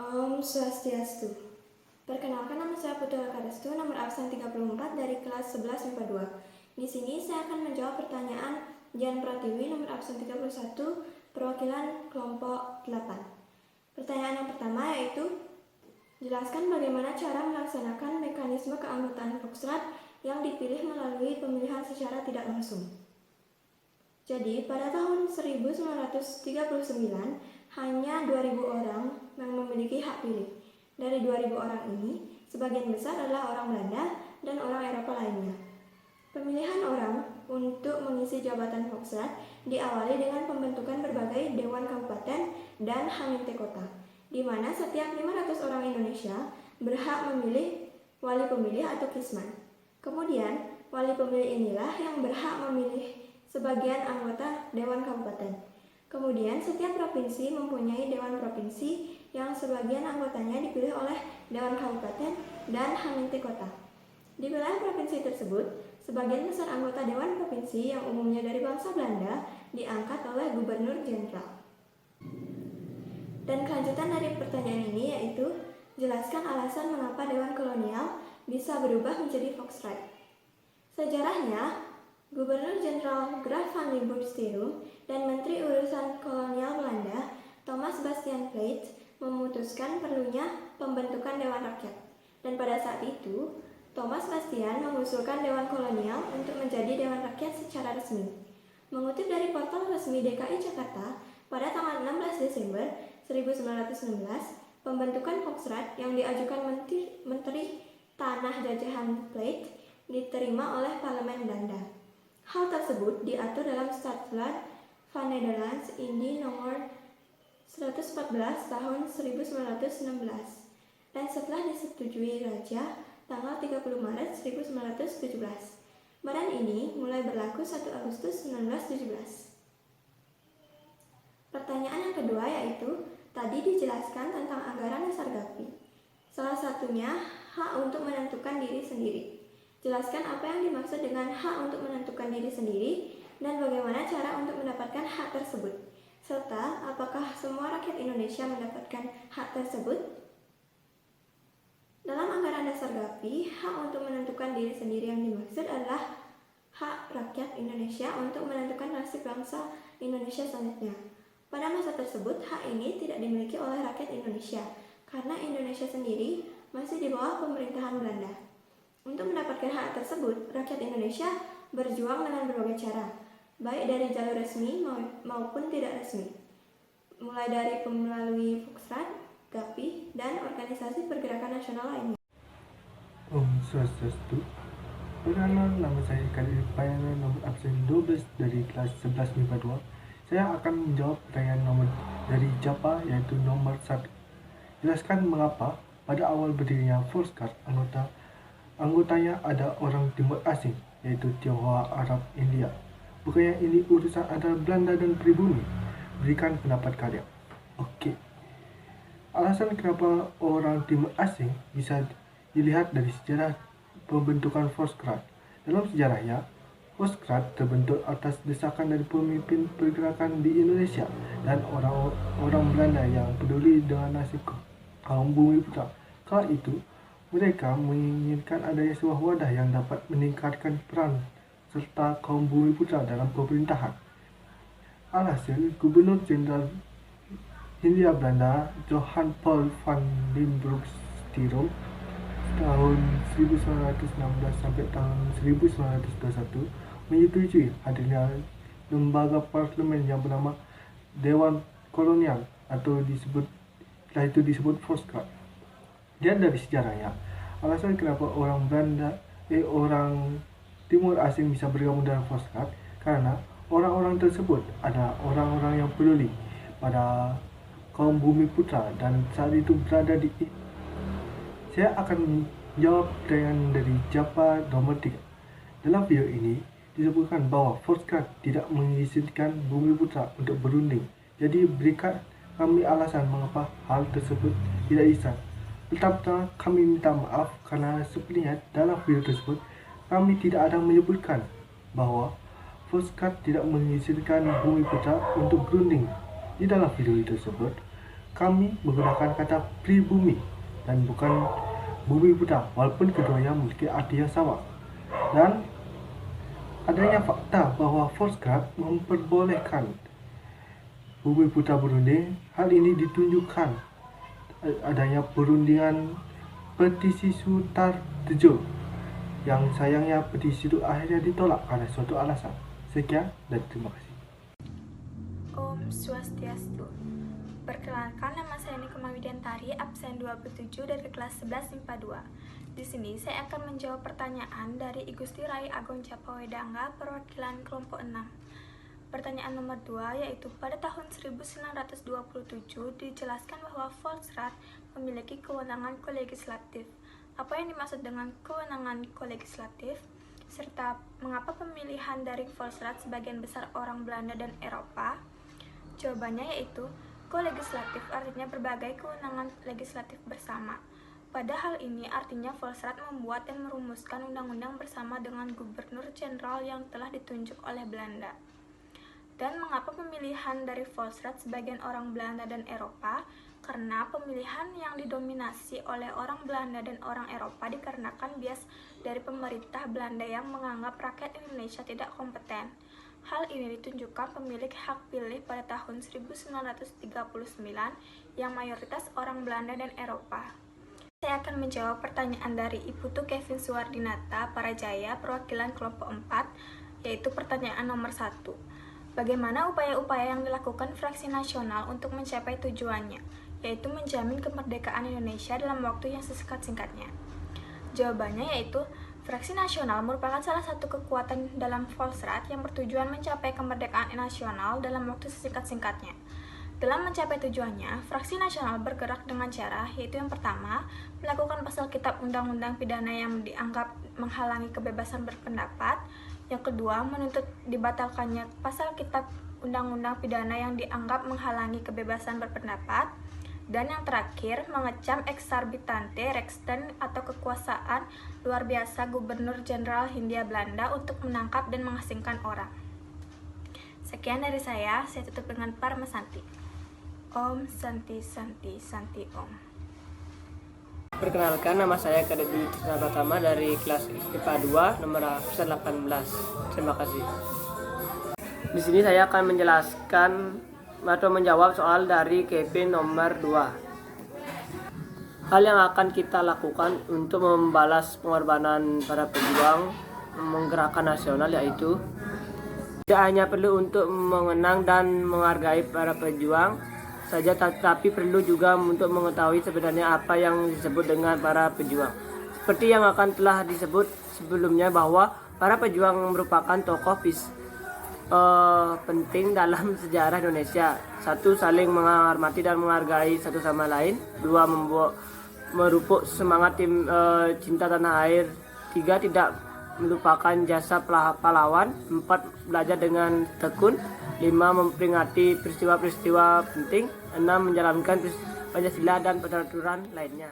Om Swastiastu. Perkenalkan, nama saya Putra Karestu, nomor absen 34 dari kelas 11 MIPA 2. Di sini saya akan menjawab pertanyaan Jan Pratiwi, nomor absen 31, perwakilan kelompok 8. Pertanyaan yang pertama yaitu, jelaskan bagaimana cara melaksanakan mekanisme keanggotaan Foxtrot yang dipilih melalui pemilihan secara tidak langsung. Jadi, pada tahun 1939, hanya 2.000 orang yang memiliki hak pilih. Dari 2.000 orang ini, sebagian besar adalah orang Belanda dan orang Eropa lainnya. Pemilihan orang untuk mengisi jabatan Foxtrot diawali dengan pembentukan berbagai dewan kabupaten dan haminte kota, di mana setiap 500 orang Indonesia berhak memilih wali pemilih atau kisman. Kemudian, wali pemilih inilah yang berhak memilih sebagian anggota Dewan Kabupaten. Kemudian, setiap provinsi mempunyai Dewan Provinsi yang sebagian anggotanya dipilih oleh Dewan Kabupaten dan haminte kota. Di wilayah provinsi tersebut, sebagian besar anggota Dewan Provinsi yang umumnya dari bangsa Belanda diangkat oleh Gubernur Jenderal. Dan kelanjutan dari pertanyaan ini yaitu, jelaskan alasan mengapa Dewan Kolonial bisa berubah menjadi Foxtrot. Sejarahnya, Gubernur Jenderal Graaf van Limburg-Stirum dan Menteri Urusan Kolonial Belanda, Thomas Bastiaan Pleyt, memutuskan perlunya pembentukan Dewan Rakyat. Dan pada saat itu, Thomas Bastiaan mengusulkan Dewan Kolonial untuk menjadi Dewan Rakyat secara resmi. Mengutip dari portal resmi DKI Jakarta, pada tanggal 16 Desember 1916, pembentukan Foxtrot yang diajukan Menteri Tanah Jajahan Pleyt diterima oleh Parlemen Belanda. Hal tersebut diatur dalam Statuut van Nederlands Indie nomor 114 tahun 1916 dan setelah disetujui Raja tanggal 30 Maret 1917. Badan ini mulai berlaku 1 Agustus 1917. Pertanyaan yang kedua yaitu, tadi dijelaskan tentang anggaran dasar GAPI. Salah satunya hak untuk menentukan diri sendiri. Jelaskan apa yang dimaksud dengan hak untuk menentukan diri sendiri dan bagaimana cara untuk mendapatkan hak tersebut, serta apakah semua rakyat Indonesia mendapatkan hak tersebut. Dalam anggaran dasar GAPI, hak untuk menentukan diri sendiri yang dimaksud adalah hak rakyat Indonesia untuk menentukan nasib bangsa Indonesia selanjutnya. Pada masa tersebut, hak ini tidak dimiliki oleh rakyat Indonesia karena Indonesia sendiri masih di bawah pemerintahan Belanda. Untuk mendapatkan hak tersebut, rakyat Indonesia berjuang dengan berbagai cara, baik dari jalur resmi maupun tidak resmi, mulai dari melalui Foxtrot, GAPI, dan organisasi pergerakan nasional lainnya. Om Swastiastu. Perkenalkan, nama saya Kadir Payana, nomor absen 12 dari kelas 11 MIPA 2. Saya akan menjawab pertanyaan nomor dari Japa, yaitu nomor 1. Jelaskan mengapa pada awal berdirinya Foxtrot anggotanya ada orang timur asing, yaitu Tionghoa, Arab, India. Bukannya ini urusan antara Belanda dan pribumi? Berikan pendapat kalian. Oke. Alasan kenapa orang timur asing bisa dilihat dari sejarah pembentukan Foxtrot. Dalam sejarahnya, Foxtrot terbentuk atas desakan dari pemimpin pergerakan di Indonesia dan orang Belanda yang peduli dengan nasib kaum bumi putra. Kala itu, mereka menginginkan adanya sebuah wadah yang dapat meningkatkan peran serta kaum bumi putra dalam pemerintahan. Alhasil, Gubernur Jenderal Hindia Belanda Johan Paul van Limburg-Stirum tahun 1916 sampai tahun 1921 menyetujui hadirnya lembaga parlemen yang bernama Dewan Kolonial atau setelah itu disebut Foxtrot. Dan dari sejarahnya, alasan kenapa orang timur asing bisa bergabung dalam Foxtrot karena orang-orang tersebut adalah orang-orang yang peduli pada kaum bumi putra dan saat itu berada di. Saya akan menjawab pertanyaan dari Japa nomor 3. Dalam video ini disebutkan bahwa Foxtrot tidak mengizinkan bumi putra untuk berunding. Jadi berikan kami alasan mengapa hal tersebut tidak bisa. Pertama, kami minta maaf karena sepertinya dalam video tersebut kami tidak ada menyebutkan bahwa Foxtrot tidak mengizinkan bumi putra untuk berunding. Di dalam video tersebut, kami menggunakan kata pribumi dan bukan bumi putra, walaupun keduanya memiliki arti yang sama. Dan adanya fakta bahwa Volkskrad memperbolehkan bumi putra berunding, hal ini ditunjukkan adanya perundingan petisi Sutartejo yang sayangnya petisi itu akhirnya ditolak karena suatu alasan. Sekian dan terima kasih. Om Swastiastu. Perkenalkan, nama saya Nikoma Widiantari, absen 27 dari kelas 11 MIPA 2. Di sini saya akan menjawab pertanyaan dari I Gusti Rai Agung Capawedangga, perwakilan kelompok 6. Pertanyaan nomor 2 yaitu pada tahun 1927 dijelaskan bahwa Volksraad memiliki kewenangan kolegislatif. Apa yang dimaksud dengan kewenangan kolegislatif? Serta mengapa pemilihan dari Volksraad sebagian besar orang Belanda dan Eropa? Jawabannya yaitu kolegislatif artinya berbagai kewenangan legislatif bersama. Pada hal ini artinya Volksraad membuat dan merumuskan undang-undang bersama dengan gubernur jenderal yang telah ditunjuk oleh Belanda. Dan mengapa pemilihan dari Volksraad sebagian orang Belanda dan Eropa? Karena pemilihan yang didominasi oleh orang Belanda dan orang Eropa dikarenakan bias dari pemerintah Belanda yang menganggap rakyat Indonesia tidak kompeten. Hal ini ditunjukkan pemilik hak pilih pada tahun 1939 yang mayoritas orang Belanda dan Eropa. Saya akan menjawab pertanyaan dari Iputu Kevin Suwardinata Parajaya, perwakilan kelompok 4, yaitu pertanyaan nomor 1. Bagaimana upaya-upaya yang dilakukan Fraksi Nasional untuk mencapai tujuannya, yaitu menjamin kemerdekaan Indonesia dalam waktu yang sesingkat-singkatnya? Jawabannya yaitu Fraksi Nasional merupakan salah satu kekuatan dalam Volksraad yang bertujuan mencapai kemerdekaan nasional dalam waktu sesingkat-singkatnya. Dalam mencapai tujuannya, Fraksi Nasional bergerak dengan cara yaitu yang pertama, melakukan pasal kitab undang-undang pidana yang dianggap menghalangi kebebasan berpendapat. Yang kedua, menuntut dibatalkannya pasal kitab undang-undang pidana yang dianggap menghalangi kebebasan berpendapat. Dan yang terakhir, mengecam exorbitante rechten atau kekuasaan luar biasa Gubernur Jenderal Hindia Belanda untuk menangkap dan mengasingkan orang. Sekian dari saya tutup dengan Parma Santi. Om Santi Santi Santi Om. Perkenalkan, nama saya Kadebili Trisna Pratama dari kelas IPA 2 nomor absen 18. Terima kasih. Di sini saya akan menjelaskan atau menjawab soal dari KP nomor 2. Hal yang akan kita lakukan untuk membalas pengorbanan para pejuang menggerakkan nasional yaitu tidak hanya perlu untuk mengenang dan menghargai para pejuang saja, tapi perlu juga untuk mengetahui sebenarnya apa yang disebut dengan para pejuang. Seperti yang akan telah disebut sebelumnya bahwa para pejuang merupakan tokoh penting dalam sejarah Indonesia. Satu, saling menghormati dan menghargai satu sama lain. Dua, merupuk semangat cinta tanah air. Tiga, tidak melupakan jasa pahlawan. Empat, belajar dengan tekun. 5, memperingati peristiwa-peristiwa penting. 6, menjalankan Pancasila dan peraturan lainnya.